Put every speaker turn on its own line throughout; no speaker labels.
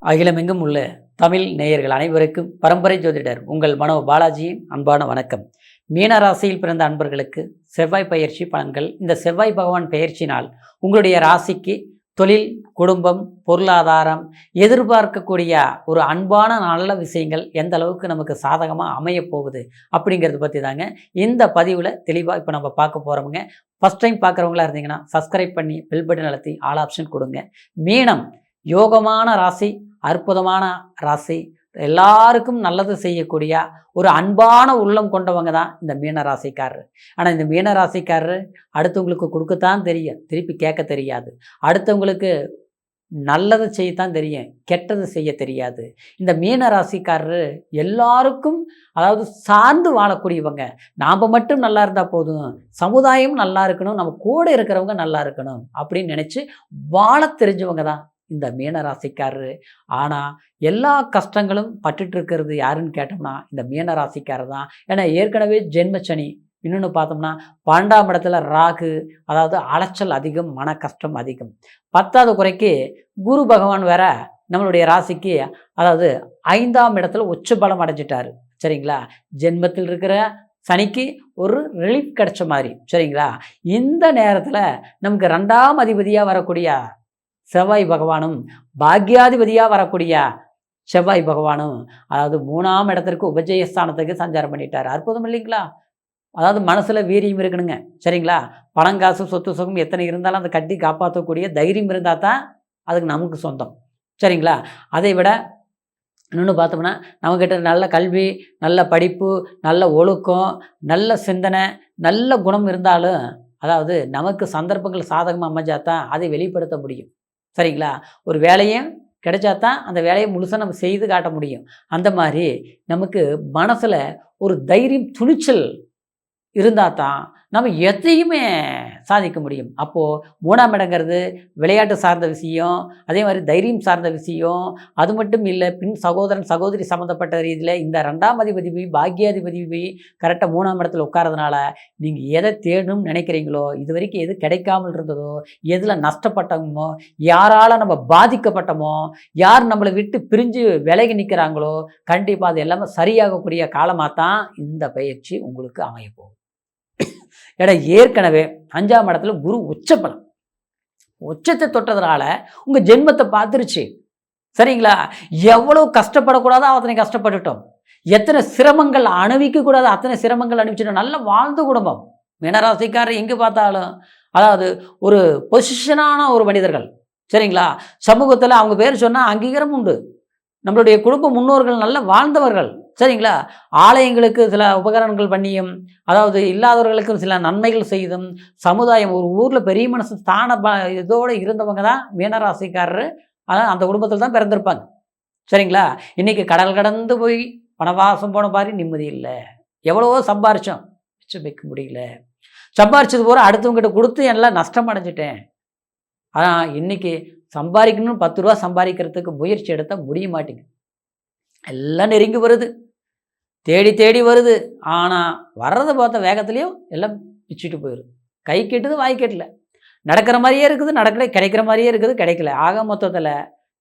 அகிலமெங்கும் உள்ள தமிழ் நேயர்கள் அனைவருக்கும் பரம்பரை ஜோதிடர் உங்கள் மனோ பாலாஜியின் அன்பான வணக்கம். மீன ராசியில் பிறந்த அன்பர்களுக்கு செவ்வாய் பயிற்சி பலன்கள். இந்த செவ்வாய் பகவான் பயிற்சினால் உங்களுடைய ராசிக்கு தொழில், குடும்பம், பொருளாதாரம், எதிர்பார்க்கக்கூடிய ஒரு அன்பான நல்ல விஷயங்கள் எந்த அளவுக்கு நமக்கு சாதகமாக அமைய போகுது அப்படிங்கிறத பற்றி தாங்க இந்த பதிவில் தெளிவாக இப்போ நம்ம பார்க்க போகிறோமுங்க. ஃபஸ்ட் டைம் பார்க்குறவங்களா இருந்தீங்கன்னா சப்ஸ்கிரைப் பண்ணி பெல் பட்டன் அழுத்தி ஆல் ஆப்ஷன் கொடுங்க. மீனம் யோகமான ராசி, அற்புதமான ராசி, எல்லாருக்கும் நல்லது செய்யக்கூடிய ஒரு அன்பான உள்ளம் கொண்டவங்க தான் இந்த மீன ராசிக்காரர். ஆனால் இந்த மீன ராசிக்காரர் அடுத்தவங்களுக்கு கொடுக்கத்தான் தெரியும், திருப்பி கேட்க தெரியாது. அடுத்தவங்களுக்கு நல்லது செய்யத்தான் தெரியும், கெட்டது செய்ய தெரியாது. இந்த மீன ராசிக்காரர் எல்லாருக்கும் அதாவது சார்ந்து வாழக்கூடியவங்க. நாம் மட்டும் நல்லா இருந்தால் போதும், சமுதாயம் நல்லா இருக்கணும், நம்ம கூட இருக்கிறவங்க நல்லா இருக்கணும் அப்படின்னு நினச்சி வாழ தெரிஞ்சவங்க தான் இந்த மீன ராசிக்காரரு. ஆனால் எல்லா கஷ்டங்களும் பட்டுட்டு இருக்கிறது யாருன்னு கேட்டோம்னா இந்த மீன ராசிக்காரர் தான். ஏன்னா ஏற்கனவே ஜென்மச்சனி, இன்னொன்று பார்த்தோம்னா 12ஆம் இடத்துல ராகு, அதாவது அலைச்சல் அதிகம், மன கஷ்டம் அதிகம். 10வது குறைக்கு குரு பகவான் வேற நம்மளுடைய ராசிக்கு அதாவது 5ஆம் இடத்துல உச்ச பலம் அடைஞ்சிட்டாரு. சரிங்களா? ஜென்மத்தில் இருக்கிற சனிக்கு ஒரு ரிலீஃப் கிடைச்ச மாதிரி. சரிங்களா? இந்த நேரத்தில் நமக்கு 2ஆம் அதிபதியாக வரக்கூடிய செவ்வாய் பகவானும், பாக்யாதிபதியாக வரக்கூடிய செவ்வாய் பகவானும், அதாவது 3ஆம் இடத்திற்கு உபஜயஸ்தானத்துக்கு சஞ்சாரம் பண்ணிட்டார். அற்புதம் இல்லைங்களா? அதாவது மனசில் வீரியம் இருக்கணுங்க. சரிங்களா? பணங்காசு சொத்து சுகம் எத்தனை இருந்தாலும் அதை கட்டி காப்பாற்றக்கூடிய தைரியம் இருந்தால் தான் அதுக்கு நமக்கு சொந்தம். சரிங்களா? அதை விட இன்னொன்று பார்த்தோம்னா நம்மக்கிட்ட நல்ல கல்வி, நல்ல படிப்பு, நல்ல ஒழுக்கம், நல்ல சிந்தனை, நல்ல குணம் இருந்தாலும் அதாவது நமக்கு சந்தர்ப்பங்கள் சாதகமாக அமைஞ்சாதான் அதை வெளிப்படுத்த முடியும். சரிங்களா? ஒரு வேலையும் கிடைச்சாதான் அந்த வேலையை முழுசாக நம்ம செய்து காட்ட முடியும். அந்த மாதிரி நமக்கு மனசில் ஒரு தைரியம், துணிச்சல் இருந்தால் தான் நம்ம எதையுமே சாதிக்க முடியும். அப்போது 3ஆம் இடங்கிறது விளையாட்டு சார்ந்த விஷயம், அதே மாதிரி தைரியம் சார்ந்த விஷயம். அது மட்டும் இல்லை, பின் சகோதரன் சகோதரி சம்மந்தப்பட்ட ரீதியில் இந்த 2ஆம் அதிபதி போய் பாக்யாதிபதி போய் கரெக்டாக 3ஆம் இடத்துல உட்காரதுனால நீங்கள் எதை தேடணும்னு நினைக்கிறீங்களோ, இது வரைக்கும் எது கிடைக்காமல் இருந்ததோ, எதில் நஷ்டப்பட்டோமோ, யாரால் நம்ம பாதிக்கப்பட்டோமோ, யார் நம்மளை விட்டு பிரிஞ்சு விலகி நிற்கிறாங்களோ, கண்டிப்பாக அது எல்லாமே சரியாகக்கூடிய காலமாக தான் இந்த பயிற்சி உங்களுக்கு அமையப்போகும். ஏன்னா ஏற்கனவே 5ஆம் இடத்துல குரு உச்சபலம், உச்சத்தை தொட்டதுனால உங்கள் ஜென்மத்தை பார்த்துருச்சு. சரிங்களா? எவ்வளோ கஷ்டப்படக்கூடாதோ அத்தனை கஷ்டப்பட்டுட்டோம், எத்தனை சிரமங்கள் அனுபவிக்கக்கூடாது அத்தனை சிரமங்கள் அனுபவிச்சிட்டோம். நல்லா வாழ்ந்த குடும்பம். மீனராசிக்காரர் எங்கே பார்த்தாலும் அதாவது ஒரு பொசிஷனான ஒரு மனிதர்கள். சரிங்களா? சமூகத்தில் அவங்க பேர் சொன்னால் அங்கீகாரம் உண்டு. நம்மளுடைய குடும்ப முன்னோர்கள் நல்லா வாழ்ந்தவர்கள். சரிங்களா? ஆலயங்களுக்கு சில உபகரணங்கள் பண்ணியும், அதாவது இல்லாதவர்களுக்கும் சில நன்மைகள் செய்தும், சமுதாயம் ஒரு ஊரில் பெரிய மனசு ஸ்தான இதோடு இருந்தவங்க தான் மீனராசிக்காரர். அதான் அந்த குடும்பத்தில் தான் பிறந்திருப்பாங்க. சரிங்களா? இன்றைக்கி கடல் கடந்து போய் பணவாசம் போன மாதிரி நிம்மதி இல்லை. எவ்வளவோ சம்பாரித்தோம், மிச்சம் வைக்க முடியல. சம்பாரிச்சது போகிற அடுத்தவங்ககிட்ட கொடுத்து எல்லாம் நஷ்டம் அடைஞ்சிட்டேன். ஆனால் இன்றைக்கி சம்பாதிக்கணும்னு 10 ரூபா சம்பாதிக்கிறதுக்கு முயற்சி எடுத்தால் முடிய மாட்டேங்குது. எல்லாம் நெருங்கி வருது, தேடி தேடி வருது. ஆனால் வர்றதை பார்த்த வேகத்துலேயும் எல்லாம் பிச்சுட்டு போயிடுது. கை கெட்டுது, வாய் கெட்டல. நடக்கிற மாதிரியே இருக்குது, நடக்கலை. கிடைக்கிற மாதிரியே இருக்குது, கிடைக்கல. ஆக மொத்தத்தில்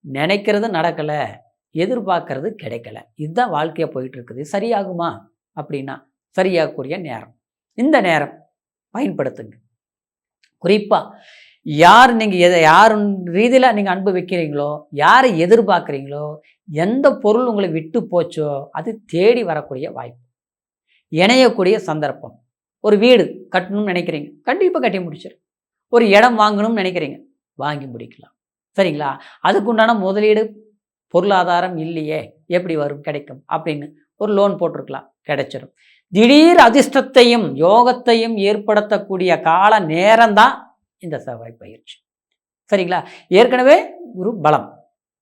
நினைக்கிறது நடக்கலை, எதிர்பார்க்கறது கிடைக்கல. இதுதான் வாழ்க்கையாக போயிட்டுருக்குது. சரியாகுமா அப்படின்னா சரியாகக்கூடிய நேரம். இந்த நேரம் பயன்படுத்துங்க. குறிப்பாக யார் நீங்கள் யார் ரீதியில் நீங்கள் அன்பு வைக்கிறீங்களோ, யாரை எதிர்பார்க்குறீங்களோ, எந்த பொருள் உங்களை விட்டு போச்சோ அது தேடி வரக்கூடிய வாய்ப்பு, இணையக்கூடிய சந்தர்ப்பம். ஒரு வீடு கட்டணும்னு நினைக்கிறீங்க, கண்டிப்பாக கட்டி முடிச்சிரு. ஒரு இடம் வாங்கணும்னு நினைக்கிறீங்க, வாங்கி முடிக்கலாம். சரிங்களா? அதுக்குண்டான முதலீடு பொருளாதாரம் இல்லையே, எப்படி வரும், கிடைக்கும் அப்படின்னு ஒரு லோன் போட்டிருக்கலாம், கிடைச்சிடும். திடீர் அதிர்ஷ்டத்தையும் யோகத்தையும் ஏற்படுத்தக்கூடிய கால நேரம்தான் இந்த செவ்வாய் பயிற்சி. சரிங்களா? ஏற்கனவே குரு பலம்,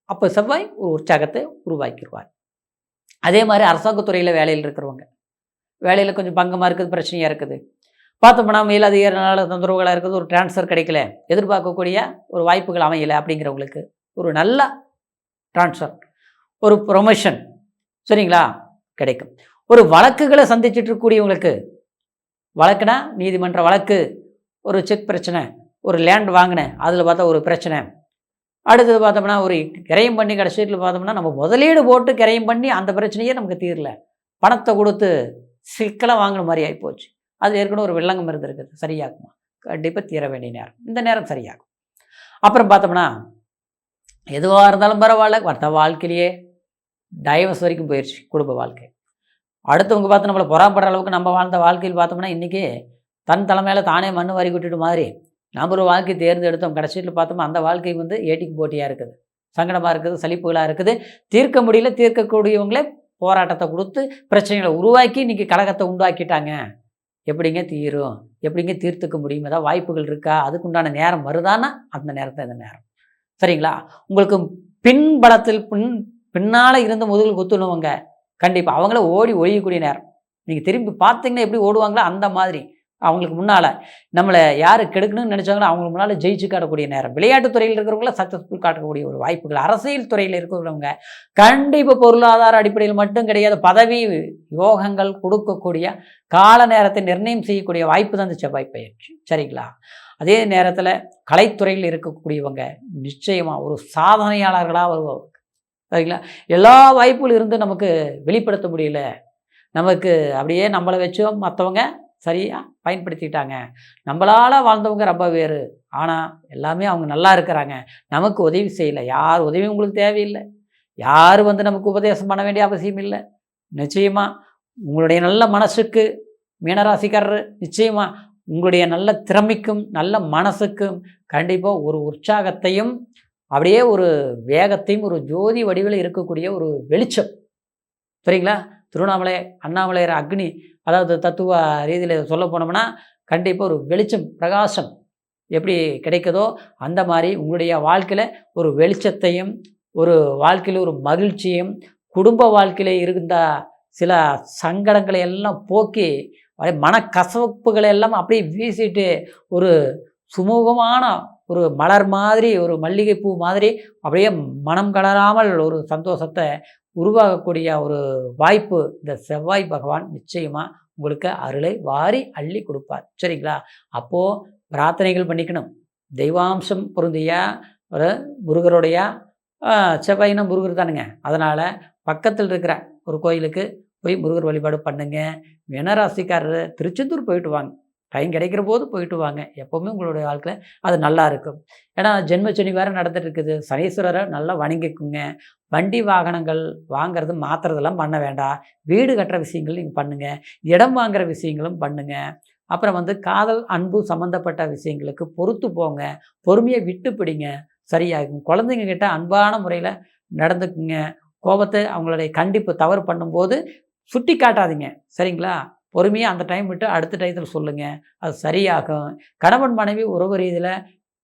அப்போ செவ்வாய் ஒரு உற்சாகத்தை உருவாக்கிடுவார். அதே மாதிரி அரசாங்கத்துறையில் வேலையில் இருக்கிறவங்க, வேலையில் கொஞ்சம் பங்கமாக இருக்குது, பிரச்சனையாக இருக்குது, பார்த்தோம்னா மேலதிகாரினால தொந்தரவுகளாக இருக்குது, ஒரு டிரான்ஸ்ஃபர் கிடைக்கல, எதிர்பார்க்கக்கூடிய ஒரு வாய்ப்புகள் அமையலை அப்படிங்கிறவங்களுக்கு ஒரு நல்ல டிரான்ஸ்ஃபர், ஒரு ப்ரொமோஷன், சரிங்களா, கிடைக்கும். ஒரு வழக்குகளை சந்திச்சுட்டு இருக்கக்கூடியவங்களுக்கு, வழக்குனா நீதிமன்ற வழக்கு, ஒரு செக் பிரச்சனை, ஒரு லேண்ட் வாங்கினேன் அதில் பார்த்தா ஒரு பிரச்சனை, அடுத்தது பார்த்தோம்னா ஒரு கிரையம் பண்ணி கடைசியில் பார்த்தோம்னா நம்ம முதலீடு போட்டு கிரையம் பண்ணி அந்த பிரச்சனையே நமக்கு தீரல, பணத்தை கொடுத்து சிக்கலை வாங்கின மாதிரி ஆகிப்போச்சு. அது ஏற்கனவே ஒரு வில்லங்கம் இருந்திருக்குது, சரியாகுமா? கண்டிப்பாக தீர வேண்டிய நேரம், இந்த நேரம் சரியாகும். அப்புறம் பார்த்தோம்னா எதுவாக இருந்தாலும் பரவாயில்ல, மற்ற வாழ்க்கையிலேயே டைவர்ஸ் வரைக்கும் போயிடுச்சு குடும்ப வாழ்க்கை. அடுத்தவங்க பார்த்து நம்மளை பொறாப்படுற அளவுக்கு நம்ம வாழ்ந்த வாழ்க்கையில் பார்த்தோம்னா இன்றைக்கி தன் தலைமையில் தானே மண் வாரி கொட்டிட்டு மாதிரி நம்ம ஒரு வாழ்க்கையை தேர்ந்தெடுத்தோம். கடைசியில் பார்த்தோம்னா அந்த வாழ்க்கை வந்து ஏட்டிக்கு போட்டியாக இருக்குது, சங்கடமாக இருக்குது, சலிப்புகளாக இருக்குது. தீர்க்க முடியல, தீர்க்கக்கூடியவங்களே போராட்டத்தை கொடுத்து பிரச்சனைகளை உருவாக்கி இன்றைக்கி கலகத்தை உண்டாக்கிட்டாங்க. எப்படிங்க தீரும், எப்படிங்க தீர்த்துக்க முடியும், ஏதாவது வாய்ப்புகள் இருக்கா, அதுக்குண்டான நேரம் வருதான்னா அந்த நேரத்தை இந்த நேரம், சரிங்களா? உங்களுக்கு பின்பலத்தில் பின்னால் இருந்த முதுகில் குத்துணுவங்க கண்டிப்பாக அவங்கள ஓடி ஒழியக்கூடிய நேரம். நீங்கள் திரும்பி பார்த்தீங்கன்னா எப்படி ஓடுவாங்களோ அந்த மாதிரி அவங்களுக்கு முன்னால் நம்மளை யார் கெடுக்கணும்னு நினச்சாங்களோ அவங்களுக்கு முன்னால் ஜெயிச்சு காட்டக்கூடிய நேரம். விளையாட்டுத் துறையில் இருக்கிறவங்கள சக்ஸஸ்ஃபுல் காட்டக்கூடிய ஒரு வாய்ப்புகள். அரசியல் துறையில் இருக்கிறவங்க கண்டிப்பாக பொருளாதார அடிப்படையில் மட்டும் கிடையாது, பதவி யோகங்கள் கொடுக்கக்கூடிய கால நேரத்தை நிர்ணயம் செய்யக்கூடிய வாய்ப்பு தான் இந்த செவ்வாய் பயிற்சி, சரிங்களா? அதே நேரத்தில் கலைத்துறையில் இருக்கக்கூடியவங்க நிச்சயமாக ஒரு சாதனையாளர்களாக வருவாங்க, சரிங்களா? எல்லா வாய்ப்புகளும் இருந்து நமக்கு வெளிப்படுத்த முடியல, நமக்கு அப்படியே நம்மளை வச்சோம் மற்றவங்க சரியாக பயன்படுத்திக்கிட்டாங்க, நம்மளால் வாழ்ந்தவங்க ரொம்ப வேறு, ஆனால் எல்லாமே அவங்க நல்லா இருக்கிறாங்க, நமக்கு உதவி செய்யலை, யார் உதவியும் உங்களுக்கு தேவையில்லை, யார் வந்து நமக்கு உபதேசம் பண்ண வேண்டிய அவசியம் இல்லை. நிச்சயமாக உங்களுடைய நல்ல மனசுக்கு மீனராசிக்காரர் நிச்சயமாக உங்களுடைய நல்ல திறமைக்கும் நல்ல மனசுக்கும் கண்டிப்பாக ஒரு உற்சாகத்தையும் அப்படியே ஒரு வேகத்தையும் ஒரு ஜோதி வடிவில் இருக்கக்கூடிய ஒரு வெளிச்சம், சரிங்களா? திருவண்ணாமலை அண்ணாமலையர் அக்னி, அதாவது தத்துவ ரீதியில் சொல்ல போனோம்னா கண்டிப்பாக ஒரு வெளிச்சம் பிரகாசம் எப்படி கிடைக்குதோ அந்த மாதிரி உங்களுடைய வாழ்க்கையில் ஒரு வெளிச்சத்தையும் ஒரு வாழ்க்கையில் ஒரு மகிழ்ச்சியும் குடும்ப வாழ்க்கையில் இருந்த சில சங்கடங்களை எல்லாம் போக்கி மனக்கசப்புகளை எல்லாம் அப்படியே வீசிட்டு ஒரு சுமூகமான ஒரு மலர் மாதிரி ஒரு மல்லிகைப்பூ மாதிரி அப்படியே மனம் கலராமல் ஒரு சந்தோஷத்தை உருவாகக்கூடிய ஒரு வாய்ப்பு இந்த செவ்வாய் பகவான் நிச்சயமாக உங்களுக்கு அருளை வாரி அள்ளி கொடுப்பார், சரிங்களா? அப்போது பிரார்த்தனைகள் பண்ணிக்கணும். தெய்வாம்சம் பொருந்திய ஒரு முருகருடைய செவ்வாயினா முருகர் தானுங்க. அதனால் பக்கத்தில் இருக்கிற ஒரு கோயிலுக்கு போய் முருகர் வழிபாடு பண்ணுங்க. மீனராசிக்காரர் திருச்செந்தூர் போயிட்டு வாங்க, டைம் கிடைக்கிற போது போயிட்டு வாங்க, எப்போவுமே உங்களுடைய வாழ்க்கையில் அது நல்லா இருக்கும். ஏன்னா ஜென்மச்சனி வேறு நடந்துட்டு இருக்குது, சனீஸ்வரரை நல்லா வணங்கிக்குங்க. வண்டி வாகனங்கள் வாங்கிறது மாற்றுறதெல்லாம் பண்ண வேண்டாம், வீடு கட்டுற விஷயங்கள் நீங்கள் பண்ணுங்கள், இடம் வாங்குகிற விஷயங்களும் பண்ணுங்கள். அப்புறம் வந்து காதல் அன்பு சம்மந்தப்பட்ட விஷயங்களுக்கு பொறுத்து போங்க, பொறுமையை விட்டு பிடிங்க, சரியாகும். குழந்தைங்க கிட்ட அன்பான முறையில் நடந்துக்குங்க. கோபத்தை அவங்களுடைய கண்டிப்பு தவறு பண்ணும்போது சுட்டி காட்டாதீங்க, சரிங்களா? பொறுமையாக அந்த டைம் விட்டு அடுத்த டயத்தில் சொல்லுங்கள், அது சரியாகும். கணவன் மனைவி உறவு ரீதியில்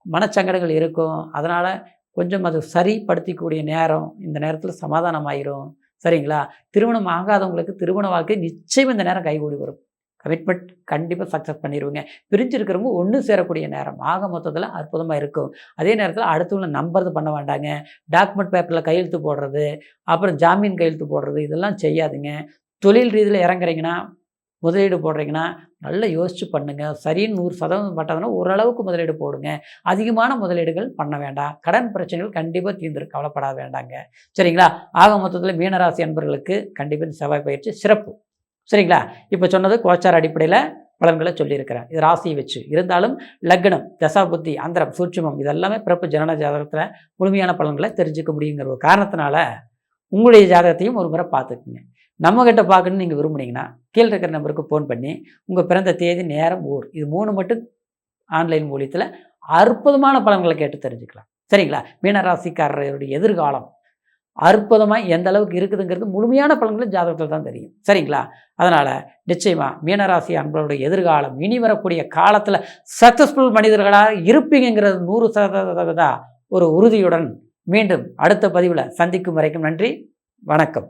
மனச்சங்கடங்கள் இருக்கும், அதனால் கொஞ்சம் அது சரிப்படுத்திக்கூடிய நேரம், இந்த நேரத்தில் சமாதானம் ஆயிரும், சரிங்களா? திருமணம் ஆகாதவங்களுக்கு திருமண வாழ்க்கை நிச்சயம் இந்த நேரம் கைகூடி வரும். கமிட்மெண்ட் கண்டிப்பாக சக்ஸஸ் பண்ணிடுவீங்க. பிரிஞ்சிருக்கிறவங்க ஒன்று சேரக்கூடிய நேரம் ஆக மொத்தத்தில் அற்புதமாக இருக்கும். அதே நேரத்தில் அடுத்தவங்களை நம்புறது பண்ண வேண்டாங்க. டாக்குமெண்ட் பேப்பரில் கையெழுத்து போடுறது, அப்புறம் ஜாமீன் கையெழுத்து போடுறது இதெல்லாம் செய்யாதுங்க. தொழில் ரீதியில் இறங்குறீங்கன்னா, முதலீடு போடுறீங்கன்னா நல்லா யோசித்து பண்ணுங்கள். சரின்னு 100% பட்டதுன்னா ஓரளவுக்கு முதலீடு போடுங்க, அதிகமான முதலீடுகள் பண்ண வேண்டாம். கடன் பிரச்சனைகள் கண்டிப்பாக தீர்ந்துரு, கவலைப்பட வேண்டாங்க, சரிங்களா? ஆக மொத்தத்தில் மீனராசி அன்பர்களுக்கு கண்டிப்பாக இந்த செவ்வாய் பயிற்சி சிறப்பு, சரிங்களா? இப்போ சொன்னது கோச்சார அடிப்படையில் பலன்களை சொல்லியிருக்கிறேன், இது ராசியை வச்சு. இருந்தாலும் லக்னம், தசா புத்தி, அந்தரம், சூட்சுமம் இதெல்லாமே பிறப்பு ஜனன ஜாதகத்தில் முழுமையான பலன்களை தெரிஞ்சுக்க முடியுங்கிற ஒரு காரணத்தினால உங்களுடைய ஜாதகத்தையும் ஒரு முறை பார்த்துக்குங்க. நம்மக்கிட்ட பார்க்கணுன்னு நீங்கள் விரும்புனீங்கன்னா கீழே இருக்கிற நம்பருக்கு ஃபோன் பண்ணி உங்கள் பிறந்த தேதி, நேரம், ஊர் இது 3 மட்டும் ஆன்லைன் மூலியத்தில் அற்புதமான பலன்களை கேட்டு தெரிஞ்சுக்கலாம், சரிங்களா? மீனராசிக்காரருடைய எதிர்காலம் அற்புதமாக எந்த அளவுக்கு இருக்குதுங்கிறது முழுமையான பலன்களும் ஜாதகத்தில் தான் தெரியும், சரிங்களா? அதனால் நிச்சயமாக மீனராசி அன்பர்களுடைய எதிர்காலம் இனி வரக்கூடிய காலத்தில் சக்ஸஸ்ஃபுல் மனிதர்களாக இருப்பீங்கிறது 100% ஒரு உறுதியுடன் மீண்டும் அடுத்த பதிவில் சந்திக்கும் வரைக்கும் நன்றி, வணக்கம்.